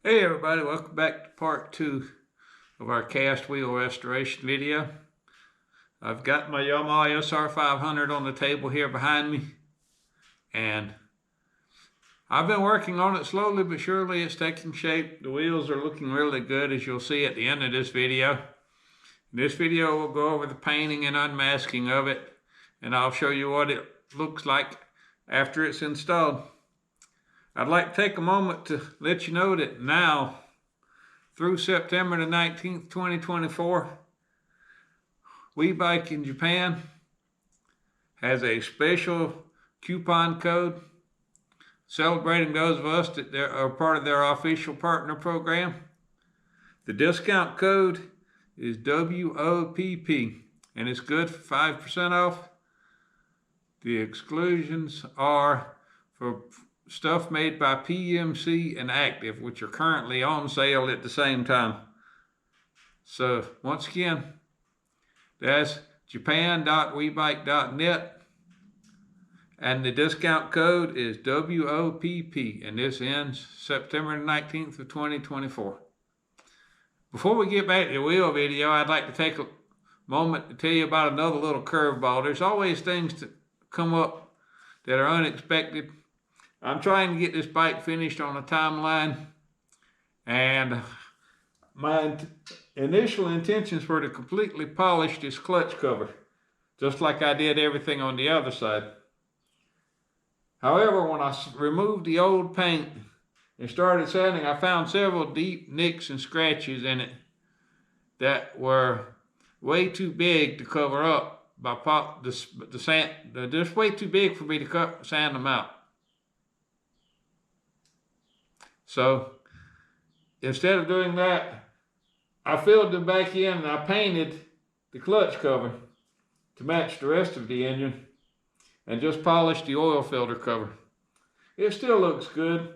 Hey everybody, welcome back to part 2 of our cast wheel restoration video. I've got my Yamaha SR500 on the table here behind me, and I've been working on it slowly but surely. It's taking shape. The wheels are looking really good, as you'll see at the end of this video. In this video we'll go over the painting and unmasking of it, and I'll show you what it looks like after it's installed. I'd like to take a moment to let you know that now, through September the 19th, 2024, WeBike in Japan has a special coupon code celebrating those of us that are part of their official partner program. The discount code is WOPP, and it's good for 5% off. The exclusions are for stuff made by PMC and Active, which are currently on sale at the same time. So once again, that's japan.webike.net, and the discount code is WOPP, and this ends September 19th of 2024. Before we get back to the wheel video, I'd like to take a moment to tell you about another little curveball. There's always things that come up that are unexpected. I'm trying to get this bike finished on a timeline, and my initial intentions were to completely polish this clutch cover, just like I did everything on the other side. However, when I removed the old paint and started sanding, I found several deep nicks and scratches in it that were way too big to cover up by the sand. They're just way too big for me to sand them out. So instead of doing that, I filled them back in and I painted the clutch cover to match the rest of the engine and just polished the oil filter cover. It still looks good,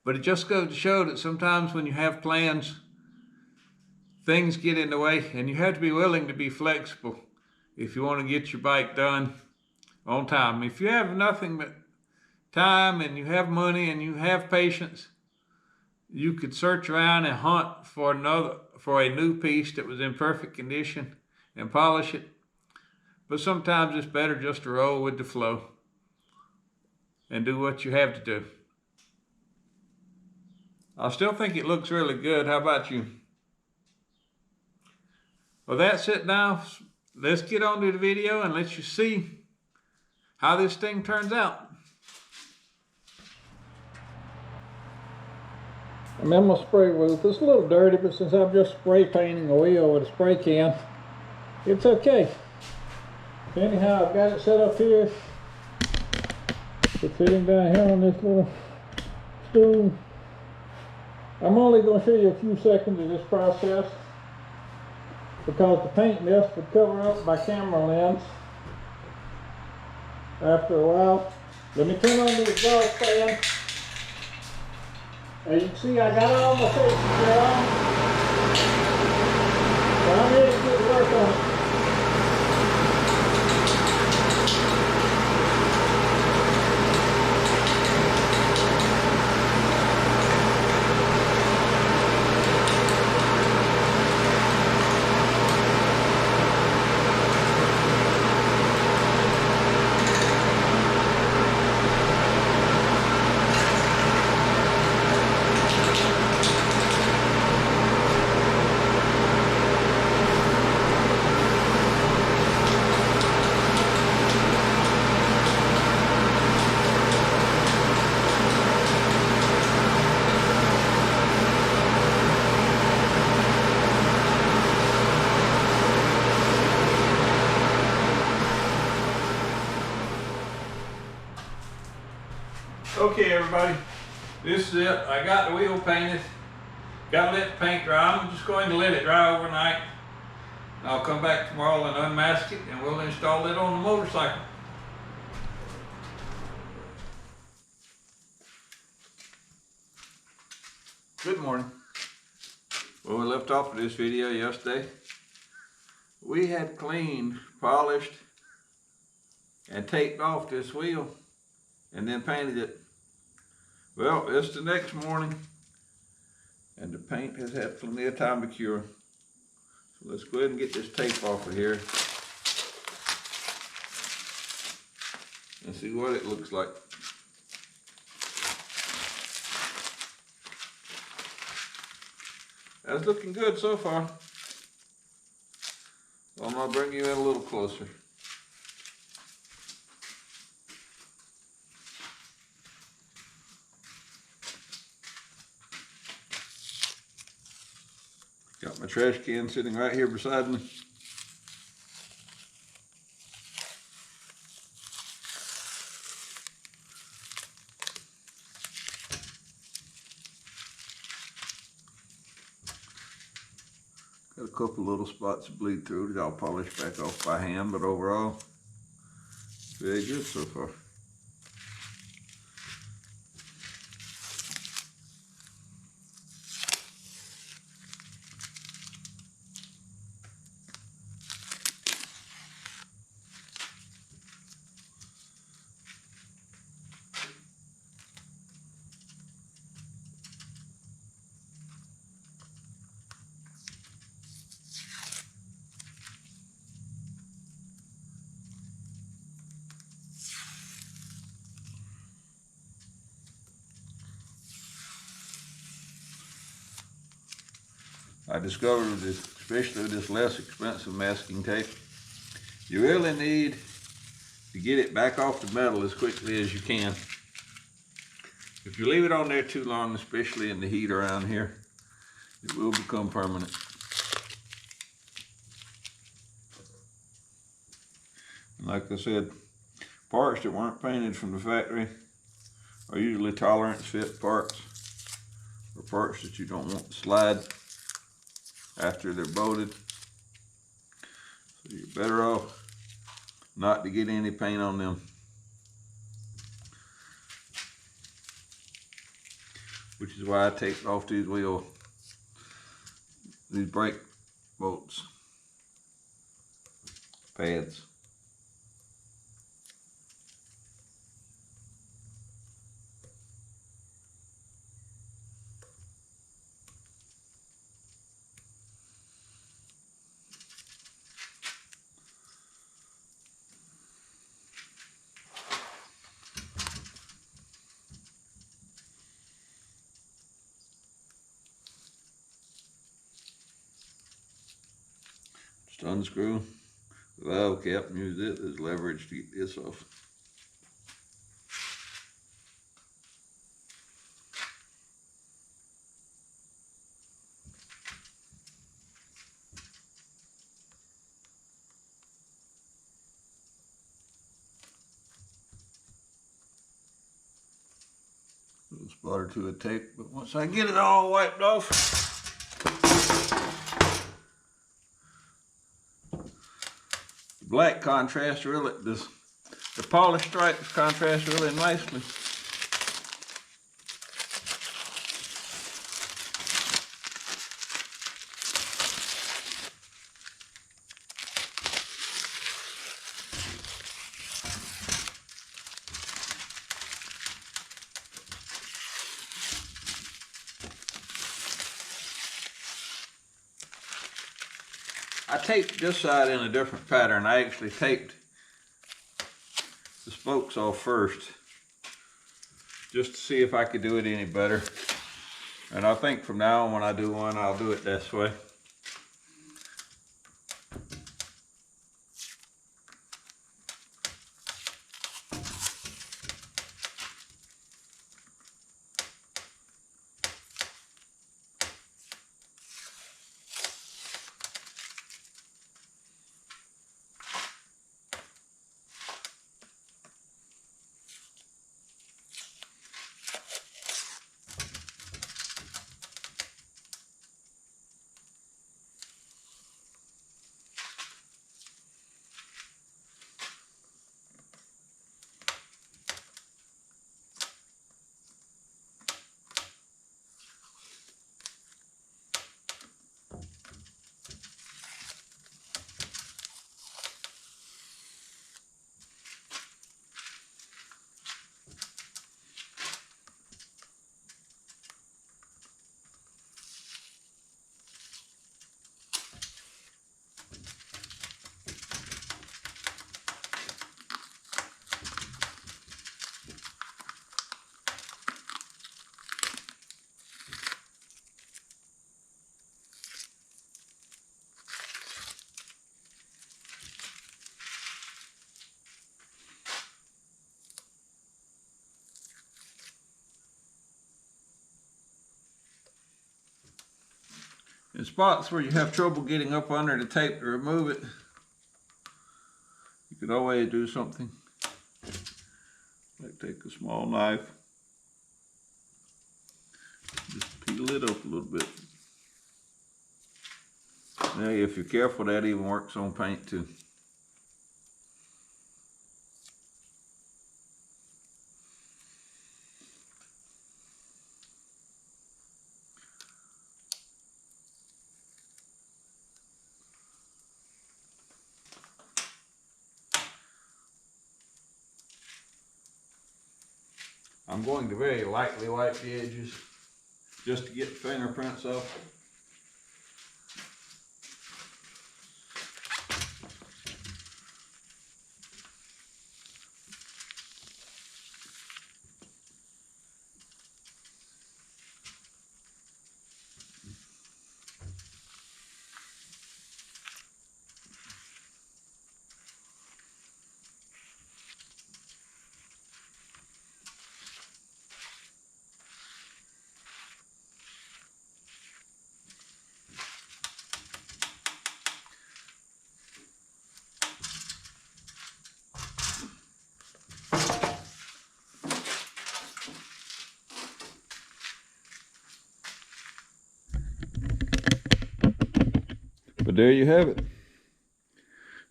but it just goes to show that sometimes when you have plans, things get in the way, and you have to be willing to be flexible if you want to get your bike done on time. If you have nothing but time and you have money and you have patience, you could search around and hunt for a new piece that was in perfect condition and polish it. But sometimes it's better just to roll with the flow and do what you have to do. I still think it looks really good. How about you? Well, that's it now. Let's get on to the video and let you see how this thing turns out. I'm in my spray booth. It's a little dirty, but since I'm just spray painting a wheel with a spray can, it's okay. Anyhow, I've got it set up here. It's sitting down here on this little stool. I'm only going to show you a few seconds of this process because the paint mist would cover up my camera lens after a while. Let me turn on the exhaust fan. As you can see, I got all my safety down, so I'm ready to get to work on it. Okay everybody, this is it. I got the wheel painted. Got to let the paint dry. I'm just going to let it dry overnight. I'll come back tomorrow and unmask it, and we'll install it on the motorcycle. Good morning. When we left off of this video yesterday, we had cleaned, polished, and taped off this wheel and then painted it. Well, it's the next morning. and the paint has had plenty of time to cure. So let's go ahead and get this tape off of here and see what it looks like. That's looking good so far. So I'm gonna bring you in a little closer. Got my trash can sitting right here beside me. Got a couple little spots of bleed through that I'll polish back off by hand, but overall, very good so far. I discovered this, especially with this less expensive masking tape, you really need to get it back off the metal as quickly as you can. If you leave it on there too long, especially in the heat around here, it will become permanent. And like I said, parts that weren't painted from the factory are usually tolerance fit parts, or parts that you don't want to slide after they're bolted. So you're better off not to get any paint on them. Which is why I take off these brake bolts, pads. Just unscrew the valve cap and use it as leverage to get this off. A little spot or two of tape, but once I get it all wiped off, the black contrast really, the polished stripes contrast really nicely. I taped this side in a different pattern. I actually taped the spokes off first, just to see if I could do it any better. And I think from now on when I do one, I'll do it this way. the spots where you have trouble getting up under the tape to remove it, you could always do something like take a small knife, just peel it up a little bit. Now, if you're careful, that even works on paint too. I'm going to very lightly wipe the edges just to get the fingerprints off. But there you have it.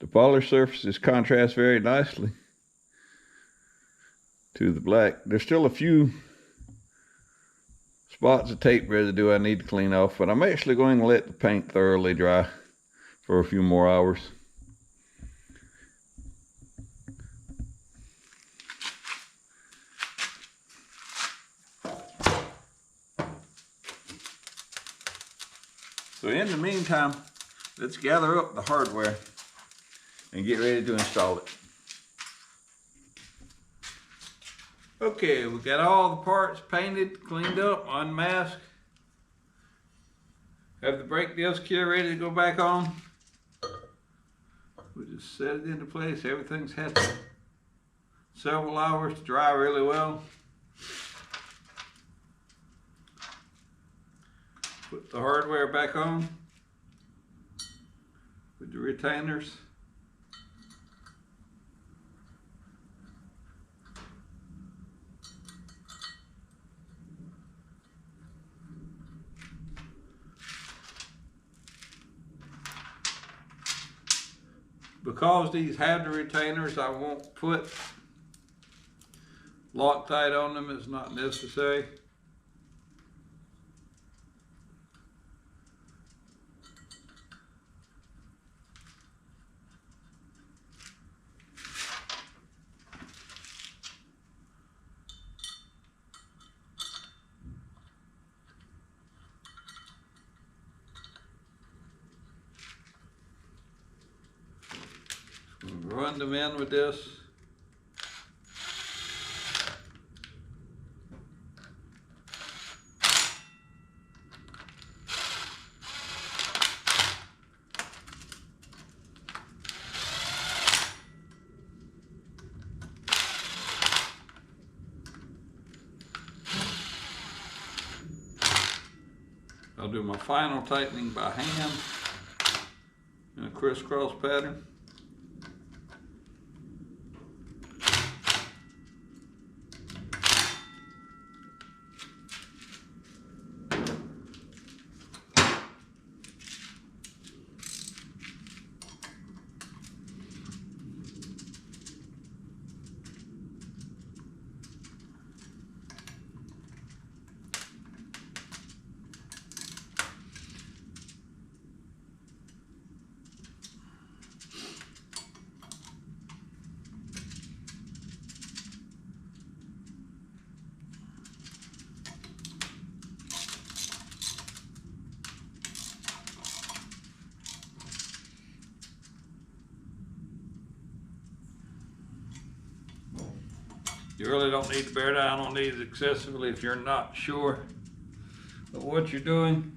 The polished surfaces contrast very nicely to the black. There's still a few spots of tape residue I need to clean off, but I'm actually going to let the paint thoroughly dry for a few more hours. So in the meantime, let's gather up the hardware and get ready to install it. Okay, we got all the parts painted, cleaned up, unmasked. Have the brake disc here ready to go back on. We just set it into place. Everything's had several hours to dry really well. Put the hardware back on with the retainers. Because these have the retainers, I won't put Loctite on them. It's not necessary. Run them in with this. I'll do my final tightening by hand in a crisscross pattern. You really don't need to bear down on these excessively if you're not sure of what you're doing.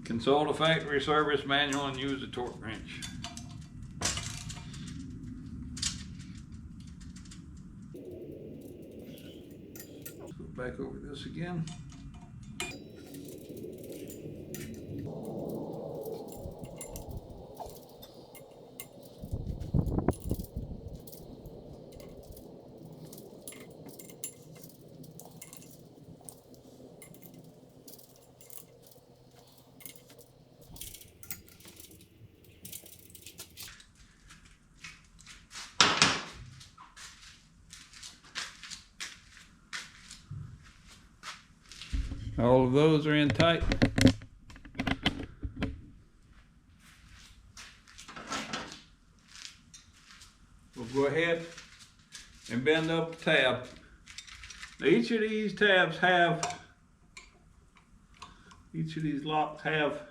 Consult a factory service manual and use a torque wrench. Go back over this again. All of those are in tight. We'll go ahead and bend up the tab. Now each of these locks have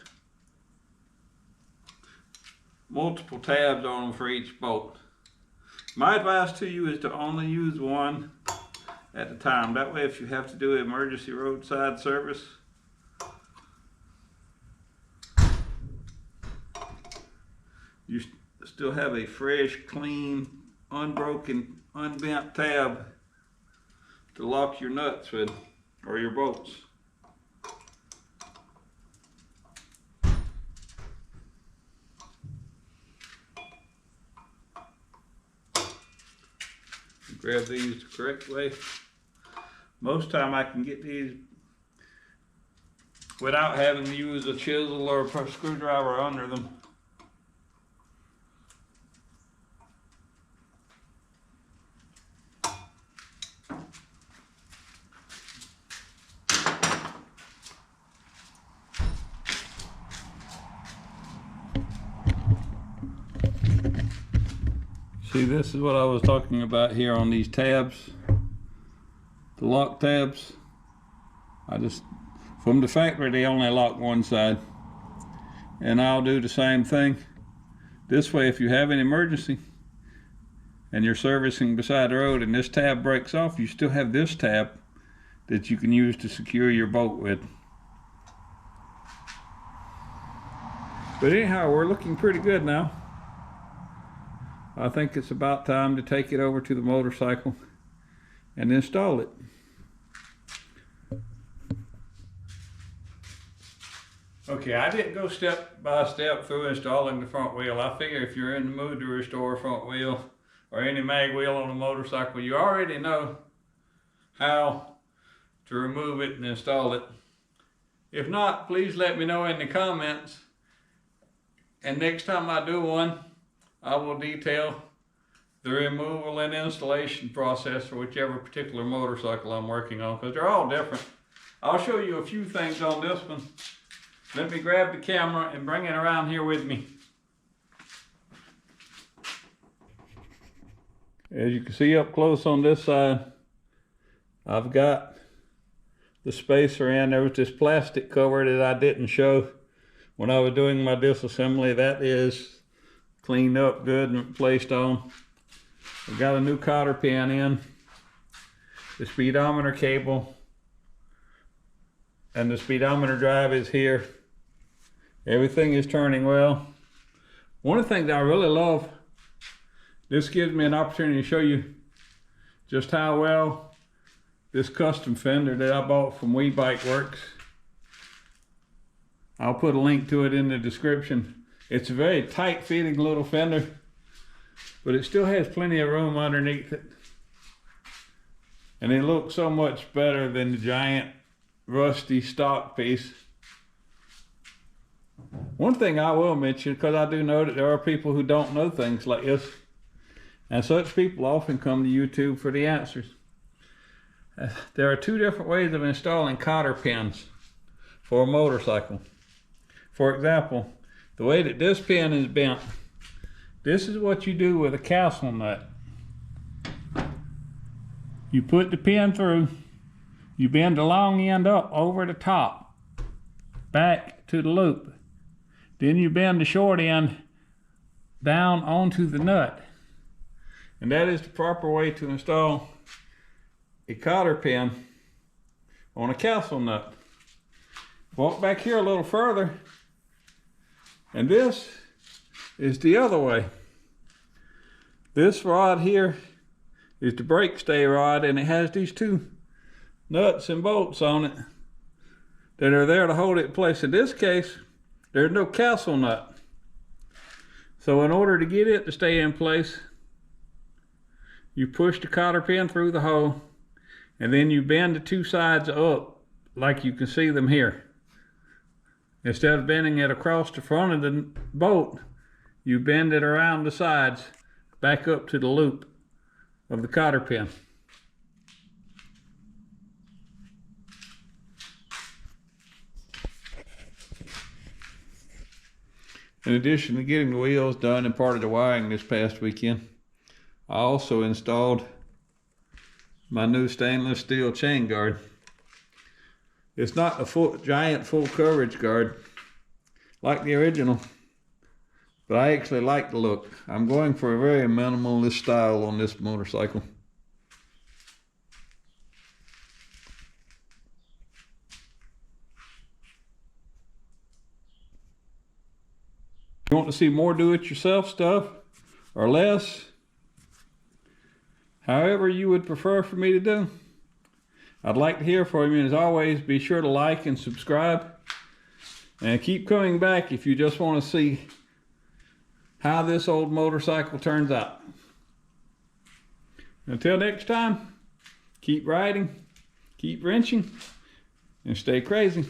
multiple tabs on them for each bolt. My advice to you is to only use one at a time. That way, if you have to do emergency roadside service, you still have a fresh, clean, unbroken, unbent tab to lock your nuts with, or your bolts. Grab these the correct way. Most time I can get these without having to use a chisel or a screwdriver under them. See, this is what I was talking about here on these tabs, the lock tabs. From the factory, they only lock one side. And I'll do the same thing. This way, if you have an emergency and you're servicing beside the road and this tab breaks off, you still have this tab that you can use to secure your bolt with. But anyhow, we're looking pretty good now. I think it's about time to take it over to the motorcycle and install it. Okay, I didn't go step by step through installing the front wheel. I figure if you're in the mood to restore a front wheel or any mag wheel on a motorcycle, you already know how to remove it and install it. If not, please let me know in the comments, and next time I do one, I will detail the removal and installation process for whichever particular motorcycle I'm working on, because they're all different. I'll show you a few things on this one. Let me grab the camera and bring it around here with me. As you can see up close on this side, I've got the spacer in. There was this plastic cover that I didn't show when I was doing my disassembly. That is cleaned up good and placed on. We've got a new cotter pin in, the speedometer cable, and the speedometer drive is here. Everything is turning well. One of the things I really love, this gives me an opportunity to show you just how well this custom fender that I bought from WeBike works. I'll put a link to it in the description. It's a very tight fitting little fender, but it still has plenty of room underneath it. And it looks so much better than the giant rusty stock piece. One thing I will mention, because I do know that there are people who don't know things like this, and such people often come to YouTube for the answers. There are two different ways of installing cotter pins for a motorcycle. For example, the way that this pin is bent, this is what you do with a castle nut. You put the pin through, you bend the long end up over the top, back to the loop. Then you bend the short end down onto the nut. And that is the proper way to install a cotter pin on a castle nut. Walk back here a little further, and this is the other way. This rod here is the brake stay rod, and it has these two nuts and bolts on it that are there to hold it in place. In this case, there's no castle nut. So in order to get it to stay in place, you push the cotter pin through the hole, and then you bend the two sides up like you can see them here. Instead of bending it across the front of the bolt, you bend it around the sides back up to the loop of the cotter pin. In addition to getting the wheels done and part of the wiring this past weekend, I also installed my new stainless steel chain guard. It's not a giant full coverage guard like the original, but I actually like the look. I'm going for a very minimalist style on this motorcycle. If you want to see more do-it-yourself stuff or less, however you would prefer for me to do, I'd like to hear from you. And as always, be sure to like and subscribe, and keep coming back if you just want to see how this old motorcycle turns out. Until next time, keep riding, keep wrenching, and stay crazy.